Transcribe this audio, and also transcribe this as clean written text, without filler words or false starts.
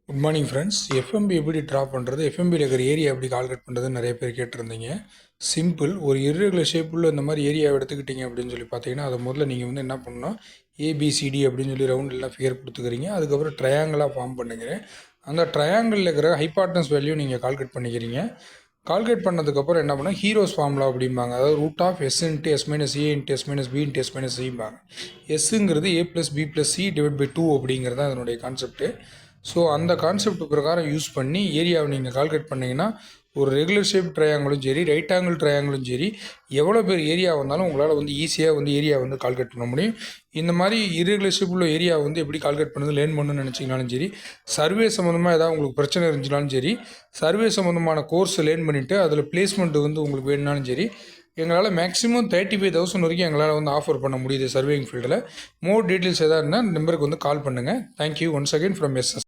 Good morning friends. FMB எப்படி draw பண்ணுறது, எஃப்எம்பியில் இருக்கிற ஏரியா எப்படி கால்குலேட் பண்ணுறதுன்னு நிறைய பேர் கேட்டிருந்தீங்க. சிம்பிள். ஒரு இர்ரெகுலர் ஷேப்புள்ள இந்த மாதிரி ஏரியாவை எடுத்துக்கிட்டிங்க அப்படின்னு சொல்லி பார்த்தீங்கன்னா, அதை முதல்ல நீங்கள் வந்து என்ன பண்ணணும், ஏபிசிடி அப்படின்னு சொல்லி ரவுண்ட் எல்லாம் ஃபிகர் கொடுத்துக்கிறீங்க. அதுக்கப்புறம் ட்ரையாங்கிளாக ஃபார்ம் பண்ணுகிறேன். அந்த ட்ரையாங்கிளில் இருக்கிற ஹைபார்ட்னஸ் வேல்யூ நீங்கள் கால்குலேட் பண்ணிக்கிறீங்க. கால்குலேட் பண்ணதுக்கப்புறம் என்ன பண்ணால் ஹீரோஸ் ஃபார்முலா அப்படிம்பாங்க. அதாவது root of S into S minus A into S minus B into S minus சிம்பாங்க. எஸ்ஸுங்கிறது A plus B plus C divide by 2 அப்படிங்கிறது தான் அதனுடைய கான்செப்ட்டு. ஸோ அந்த கான்செப்ட் பிரகாரம் யூஸ் பண்ணி ஏரியாவை நீங்கள் கால்குலேட் பண்ணிங்கன்னா ஒரு ரெகுலர் ஷேப் ட்ரையாங்கிளும் சரி, ரைட் ஆங்கிள் ட்ரையாங்கிளும் சரி, எவ்வளோ பேர் ஏரியா வந்தாலும் உங்களால் வந்து ஈஸியாக வந்து ஏரியா வந்து கால்குலேட் பண்ண முடியும். இந்த மாதிரி இர்ரெகுலர் ஷேப் உள்ள ஏரியா வந்து எப்படி கால்குலேட் பண்ணுறது லேர்ன் பண்ணணும்னு நினச்சிங்கனாலும் சரி, சர்வே சம்மந்தமாக ஏதாவது உங்களுக்கு பிரச்சனை இருந்துச்சுனாலும் சரி, சர்வே சம்மந்தமான கோர்ஸ் லேர்ன் பண்ணிவிட்டு அதில் பிளேஸ்மெண்ட் வந்து உங்களுக்கு வேணுனாலும் சரி, எங்களால் மேக்ஸிமம் 35,000 வரைக்கும் எங்களால் வந்து ஆஃபர் பண்ண முடியுது சர்வேயிங் ஃபீல்டில். மோர் டீட்டெயில்ஸ் எதாவது இருந்தால் நம்பருக்கு வந்து கால் பண்ணுங்கள். Thank you once again from SS.